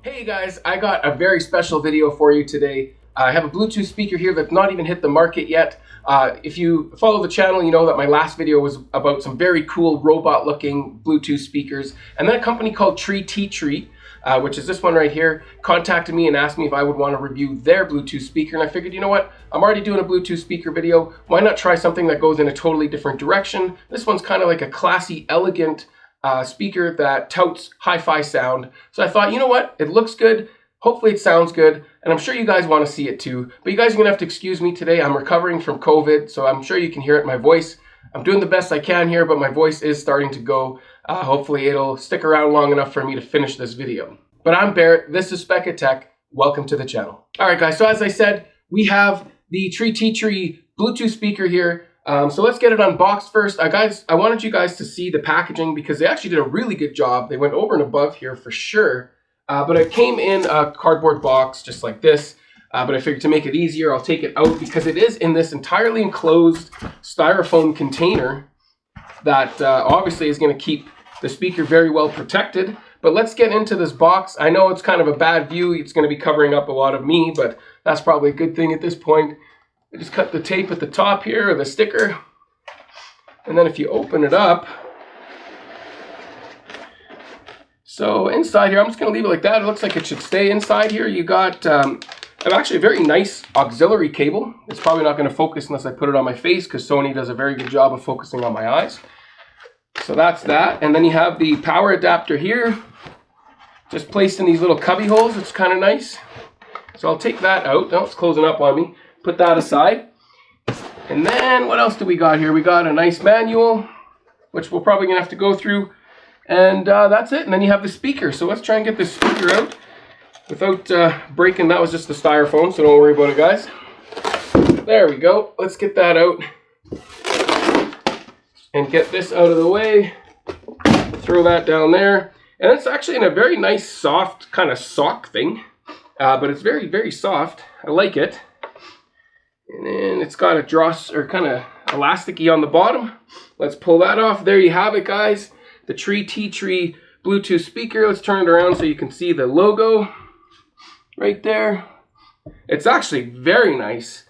Hey guys, I got a very special video for you today. I have a Bluetooth speaker here that's not even hit the market yet. If you follow the channel, you know that my last video was about some very cool robot-looking Bluetooth speakers. And then a company called Trettitre, which is this one right here, contacted me and asked me if I would want to review their Bluetooth speaker. And I figured, you know what? I'm already doing a Bluetooth speaker video. Why not try something that goes in a totally different direction? This one's kind of like a classy, elegant speaker that touts hi-fi sound. So I thought, you know what? It looks good. Hopefully it sounds good. And I'm sure you guys want to see it too. But you guys are going to have to excuse me today. I'm recovering from COVID, so I'm sure you can hear it in my voice. I'm doing the best I can here, but my voice is starting to go. Hopefully it'll stick around long enough for me to finish this video. But I'm Barrett. This is Spec of Tech. Welcome to the channel. All right, guys. So as I said, we have the Trettitre Bluetooth speaker here. So let's get it unboxed first. Guys, I wanted you guys to see the packaging because they actually did a really good job. They went over and above here for sure. But it came in a cardboard box just like this. But I figured to make it easier, I'll take it out because it is in this entirely enclosed styrofoam container that obviously is going to keep the speaker very well protected. But let's get into this box. I know it's kind of a bad view. It's going to be covering up a lot of me, but that's probably a good thing at this point. I just cut the tape at the top here, or the sticker. And then if you open it up, so inside here, I'm just going to leave it like that. It looks like it should stay inside here. You got actually a very nice auxiliary cable. It's probably not going to focus unless I put it on my face because Sony does a very good job of focusing on my eyes. So that's that. And then you have the power adapter here, just placed in these little cubby holes. It's kind of nice. So I'll take that out. Oh, it's closing up on me. Put that aside. And then what else do we got here? We got a nice manual, which we're probably gonna have to go through. And that's it. And then you have the speaker. So let's try and get this speaker out without breaking. That was just the styrofoam, so don't worry about it, guys. There we go. Let's get that out and get this out of the way. Throw that down there. And it's actually in a very nice, soft kind of sock thing. But it's very, very soft. I like it. And then it's got a dross or kind of elasticy on the bottom. Let's pull that off. There you have it, guys. The Trettitre Bluetooth speaker. Let's turn it around so you can see the logo right there. It's actually very nice.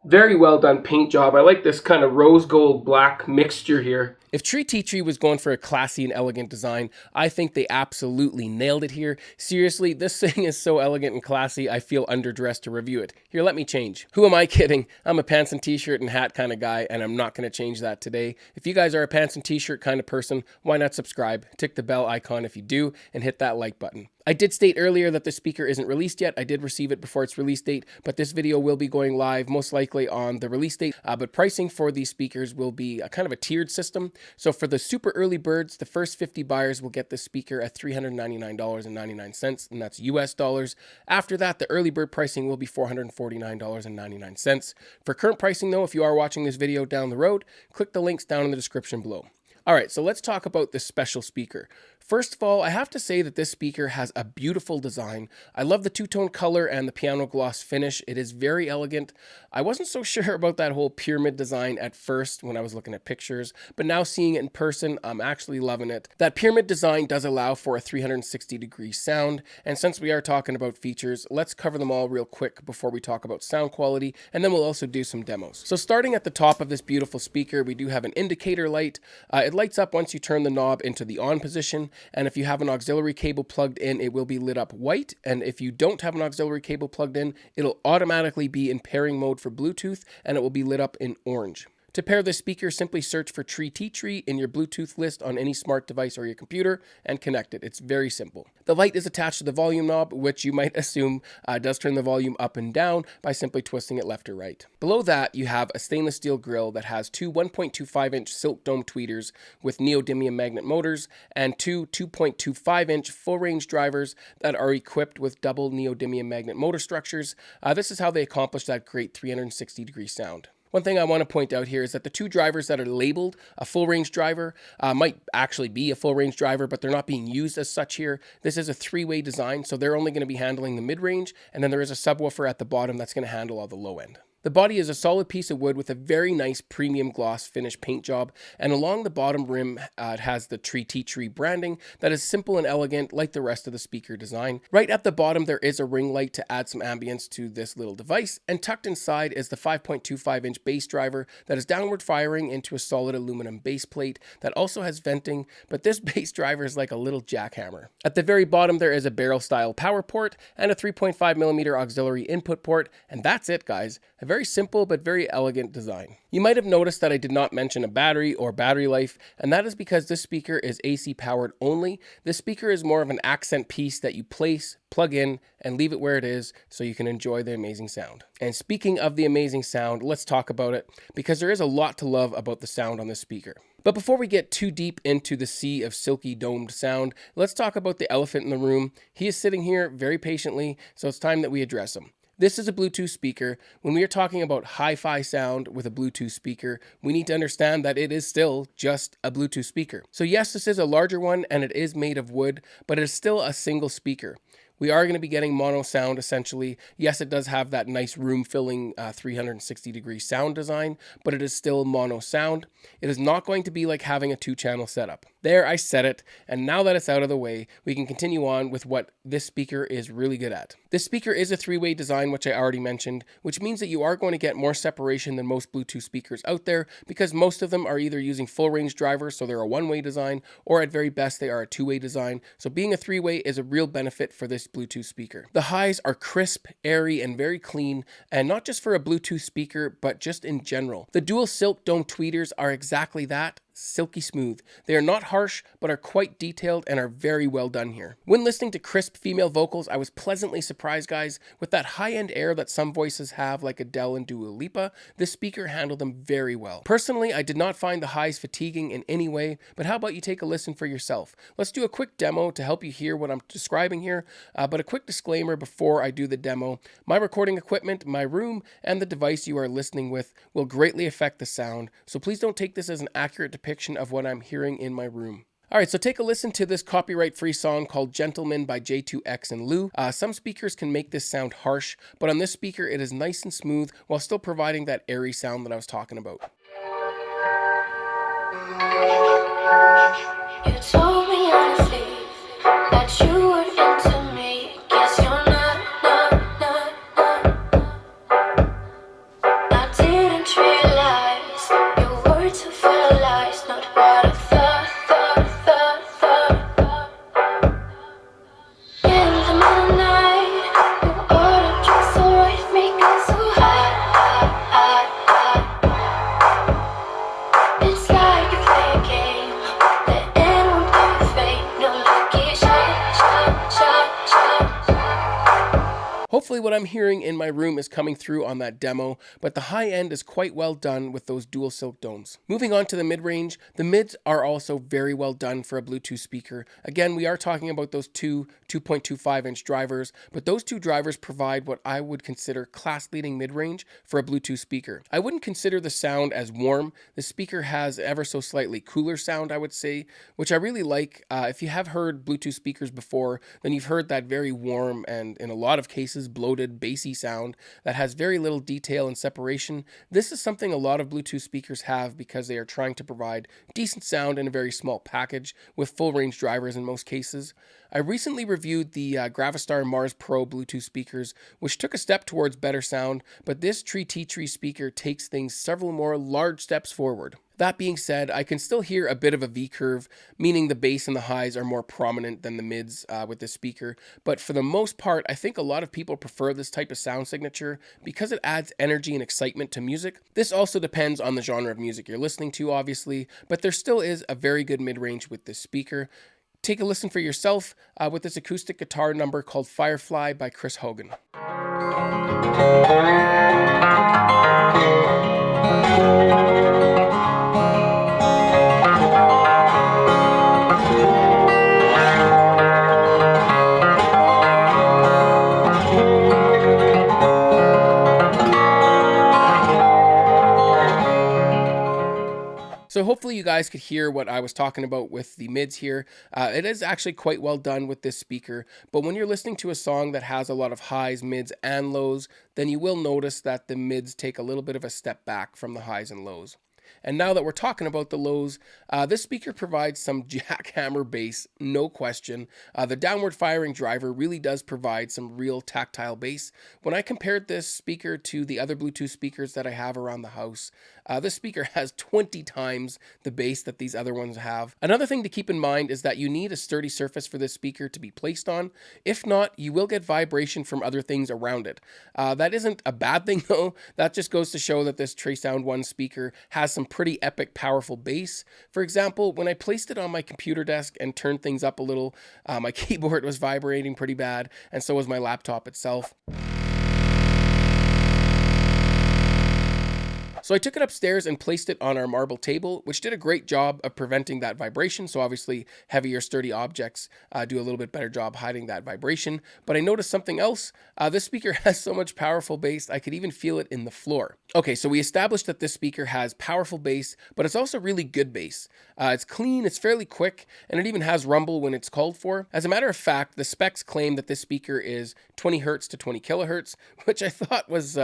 Very well done paint job. I like this kind of rose gold black mixture here. If Trettitre was going for a classy and elegant design, I think they absolutely nailed it here. Seriously, this thing is so elegant and classy, I feel underdressed to review it. Here, let me change. Who am I kidding? I'm a pants and t-shirt and hat kind of guy, and I'm not going to change that today. If you guys are a pants and t-shirt kind of person, why not subscribe? Tick the bell icon if you do, and hit that like button. I did state earlier that the speaker isn't released yet. I did receive it before its release date, but this video will be going live most likely on the release date. But pricing for these speakers will be a kind of a tiered system. So for the super early birds, the first 50 buyers will get this speaker at $399.99, and that's US dollars. After that, the early bird pricing will be $449.99. For current pricing though, if you are watching this video down the road, click the links down in the description below. All right, so let's talk about this special speaker. First of all, I have to say that this speaker has a beautiful design. I love the two-tone color and the piano gloss finish. It is very elegant. I wasn't so sure about that whole pyramid design at first when I was looking at pictures, but now seeing it in person, I'm actually loving it. That pyramid design does allow for a 360-degree sound, and since we are talking about features, let's cover them all real quick before we talk about sound quality, and then we'll also do some demos. So starting at the top of this beautiful speaker, we do have an indicator light. It lights up once you turn the knob into the on position, and if you have an auxiliary cable plugged in, it will be lit up white, and if you don't have an auxiliary cable plugged in, it'll automatically be in pairing mode for Bluetooth, and it will be lit up in orange. To pair this speaker, simply search for Trettitre in your Bluetooth list on any smart device or your computer and connect it. It's very simple. The light is attached to the volume knob, which you might assume does turn the volume up and down by simply twisting it left or right. Below that, you have a stainless steel grille that has two 1.25-inch silk dome tweeters with neodymium magnet motors and two 2.25-inch full-range drivers that are equipped with double neodymium magnet motor structures. This is how they accomplish that great 360-degree sound. One thing I want to point out here is that the two drivers that are labeled a full-range driver might actually be a full-range driver, but they're not being used as such here. This is a three-way design, so they're only going to be handling the mid-range, and then there is a subwoofer at the bottom that's going to handle all the low end. The body is a solid piece of wood with a very nice premium gloss finish paint job, and along the bottom rim it has the Trettitre branding that is simple and elegant like the rest of the speaker design. Right at the bottom there is a ring light to add some ambience to this little device, and tucked inside is the 5.25-inch bass driver that is downward firing into a solid aluminum base plate that also has venting, but this bass driver is like a little jackhammer. At the very bottom there is a barrel style power port and a 3.5mm auxiliary input port, and that's it, guys. A very simple but very elegant design. You might have noticed that I did not mention a battery or battery life, and that is because this speaker is AC powered only. This speaker is more of an accent piece that you place, plug in, and leave it where it is so you can enjoy the amazing sound. And speaking of the amazing sound, let's talk about it, because there is a lot to love about the sound on this speaker. But before we get too deep into the sea of silky domed sound, let's talk about the elephant in the room. He is sitting here very patiently, so it's time that we address him. This is a Bluetooth speaker. When we are talking about hi-fi sound with a Bluetooth speaker, we need to understand that it is still just a Bluetooth speaker. So yes, this is a larger one and it is made of wood, but it is still a single speaker. We are going to be getting mono sound essentially. Yes, it does have that nice room-filling 360-degree sound design, but it is still mono sound. It is not going to be like having a two-channel setup. There, I said it, and now that it's out of the way, we can continue on with what this speaker is really good at. This speaker is a three-way design, which I already mentioned, which means that you are going to get more separation than most Bluetooth speakers out there, because most of them are either using full range drivers, so they're a one-way design, or at very best they are a two-way design. So being a three-way is a real benefit for this Bluetooth speaker. The highs are crisp, airy, and very clean, and not just for a Bluetooth speaker, but just in general. The dual silk dome tweeters are exactly that. Silky smooth. They are not harsh, but are quite detailed and are very well done here. When listening to crisp female vocals, I was pleasantly surprised, guys. With that high-end air that some voices have, like Adele and Dua Lipa, this speaker handled them very well. Personally, I did not find the highs fatiguing in any way, but how about you take a listen for yourself? Let's do a quick demo to help you hear what I'm describing here, but a quick disclaimer before I do the demo. My recording equipment, my room, and the device you are listening with will greatly affect the sound, so please don't take this as an accurate depiction of what I'm hearing in my room. Alright, so take a listen to this copyright-free song called Gentleman by J2X and Lou. Some speakers can make this sound harsh, but on this speaker it is nice and smooth while still providing that airy sound that I was talking about. You told me honestly that you were into me. Guess you're not. I didn't realize your words were full of lies, not what I thought. In the middle of the night, you ordered just so right, make it so hot. It's like you play a game. The end won't be fake. No lucky shot. Hopefully what I'm hearing in my room is coming through on that demo, but the high end is quite well done with those dual silk domes. Moving on to the mid-range, the mids are also very well done for a Bluetooth speaker. Again, we are talking about those two 2.25-inch drivers, but those two drivers provide what I would consider class-leading mid-range for a Bluetooth speaker. I wouldn't consider the sound as warm. The speaker has ever so slightly cooler sound, I would say, which I really like. If you have heard Bluetooth speakers before, then you've heard that very warm and, in a lot of cases, bloated, bassy sound that has very little detail and separation. This is something a lot of Bluetooth speakers have because they are trying to provide decent sound in a very small package with full range drivers in most cases. I recently reviewed the Gravistar Mars Pro Bluetooth speakers, which took a step towards better sound, but this Trettitre speaker takes things several more large steps forward. That being said, I can still hear a bit of a V-curve, meaning the bass and the highs are more prominent than the mids with this speaker, but for the most part, I think a lot of people prefer this type of sound signature because it adds energy and excitement to music. This also depends on the genre of music you're listening to, obviously, but there still is a very good mid-range with this speaker. Take a listen for yourself with this acoustic guitar number called Firefly by Chris Hogan. So So hopefully you guys could hear what I was talking about with the mids here. It is actually quite well done with this speaker, but when you're listening to a song that has a lot of highs, mids, and lows, then you will notice that the mids take a little bit of a step back from the highs and lows. And now that we're talking about the lows, this speaker provides some jackhammer bass, no question. The downward firing driver really does provide some real tactile bass. When I compared this speaker to the other Bluetooth speakers that I have around the house, this speaker has 20 times the bass that these other ones have. Another thing to keep in mind is that you need a sturdy surface for this speaker to be placed on. If not, you will get vibration from other things around it. That isn't a bad thing though. That just goes to show that this Tresound1 speaker has some pretty epic, powerful bass. For example, when I placed it on my computer desk and turned things up a little, my keyboard was vibrating pretty bad, and so was my laptop itself. So I took it upstairs and placed it on our marble table, which did a great job of preventing that vibration. So obviously heavier, sturdy objects do a little bit better job hiding that vibration. But I noticed something else. This speaker has so much powerful bass, I could even feel it in the floor. Okay, so we established that this speaker has powerful bass, but it's also really good bass. It's clean, it's fairly quick, and it even has rumble when it's called for. As a matter of fact, the specs claim that this speaker is 20 hertz to 20 kilohertz, which I thought was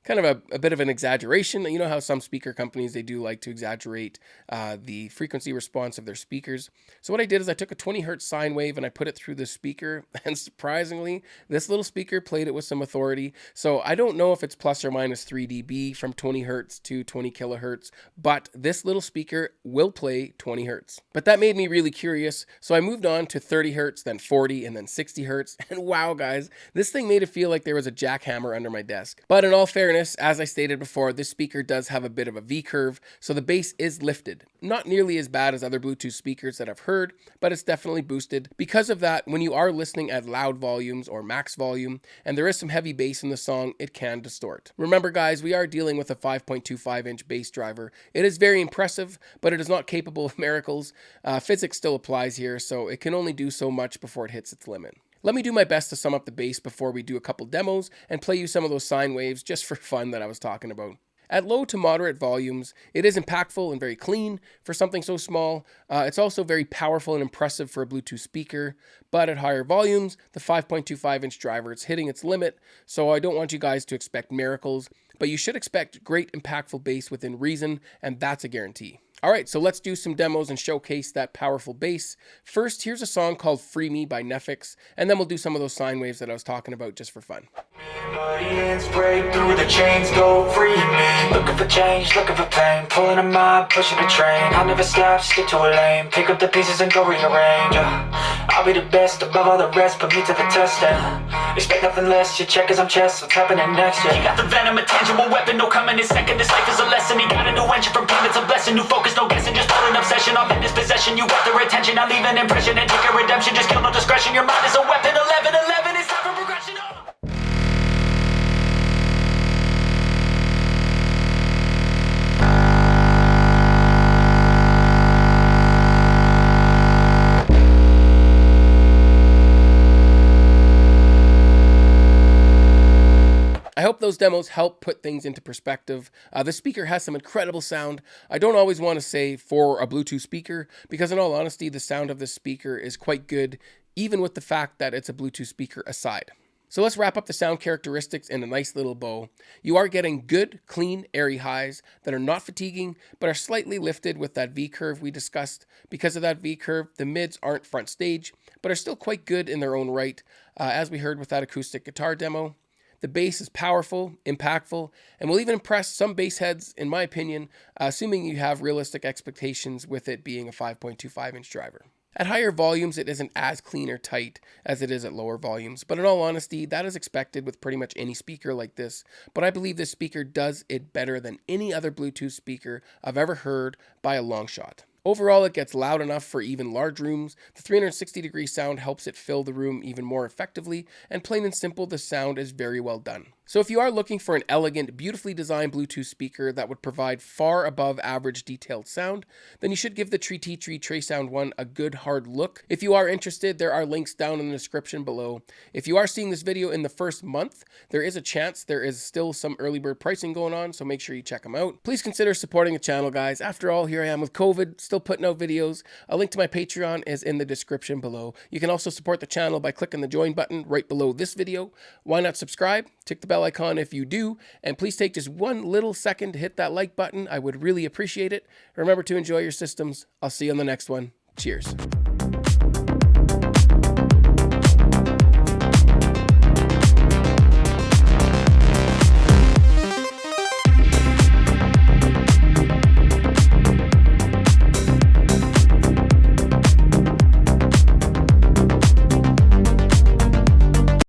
kind of a bit of an exaggeration. You know how some speaker companies, they do like to exaggerate the frequency response of their speakers. So what I did is I took a 20 hertz sine wave and I put it through the speaker, and surprisingly, this little speaker played it with some authority. So I don't know if it's plus or minus 3 dB from 20 hertz to 20 kilohertz, but this little speaker will play 20 hertz. But that made me really curious, so I moved on to 30 hertz, then 40, and then 60 hertz, and wow guys, this thing made it feel like there was a jackhammer under my desk. But in all fairness, as I stated before, this speaker does have a bit of a V curve, so the bass is lifted. Not nearly as bad as other Bluetooth speakers that I've heard, but it's definitely boosted. Because of that, when you are listening at loud volumes or max volume, and there is some heavy bass in the song, it can distort. Remember guys, we are dealing with a 5.25-inch bass driver. It is very impressive, but it is not capable of miracles. Physics still applies here, so it can only do so much before it hits its limit. Let me do my best to sum up the bass before we do a couple demos and play you some of those sine waves just for fun that I was talking about. At low to moderate volumes, it is impactful and very clean for something so small. It's also very powerful and impressive for a Bluetooth speaker, but at higher volumes, the 5.25-inch driver, it's hitting its limit, so I don't want you guys to expect miracles, but you should expect great impactful bass within reason, and that's a guarantee. Alright, so let's do some demos and showcase that powerful bass. First, here's a song called Free Me by Nefix, and then we'll do some of those sine waves that I was talking about just for fun. Break through the chains, go free me. Looking for change, looking for pain. Pulling a mob, pushing a train. I'll never stop, stick to a lane. Pick up the pieces and go rearrange. I'll be the best above all the rest, put me to the test and expect nothing less. You check as I'm chess, what's happening next? You got the venom, a tangible weapon, no coming in second. This life is a lesson, you got a new engine from pain, it's a blessing. New focus, no guessing, just put an obsession. All in this possession, you got their attention. I'll leave an impression and take a redemption. Just kill no discretion, your mind is a weapon. 11-11, it's time for progression. I hope those demos help put things into perspective. The speaker has some incredible sound. I don't always want to say for a Bluetooth speaker, because in all honesty, the sound of this speaker is quite good, even with the fact that it's a Bluetooth speaker aside. So let's wrap up the sound characteristics in a nice little bow. You are getting good, clean, airy highs that are not fatiguing, but are slightly lifted with that V curve we discussed. Because of that V curve, the mids aren't front stage, but are still quite good in their own right, as we heard with that acoustic guitar demo. The bass is powerful, impactful, and will even impress some bass heads, in my opinion, assuming you have realistic expectations with it being a 5.25-inch driver. At higher volumes, it isn't as clean or tight as it is at lower volumes, but in all honesty, that is expected with pretty much any speaker like this, but I believe this speaker does it better than any other Bluetooth speaker I've ever heard by a long shot. Overall, it gets loud enough for even large rooms. The 360-degree sound helps it fill the room even more effectively, and plain and simple, the sound is very well done. So if you are looking for an elegant, beautifully designed Bluetooth speaker that would provide far above average detailed sound, then you should give the Trettitre Tresound1 a good hard look. If you are interested, there are links down in the description below. If you are seeing this video in the first month, there is a chance there is still some early bird pricing going on, so make sure you check them out. Please consider supporting the channel, guys. After all, here I am with COVID, still putting out videos. A link to my Patreon is in the description below. You can also support the channel by clicking the join button right below this video. Why not subscribe? Tick the bell icon if you do, and please take just one little second to hit that like button. I would really appreciate it. Remember to enjoy your systems. I'll see you on the next one. Cheers.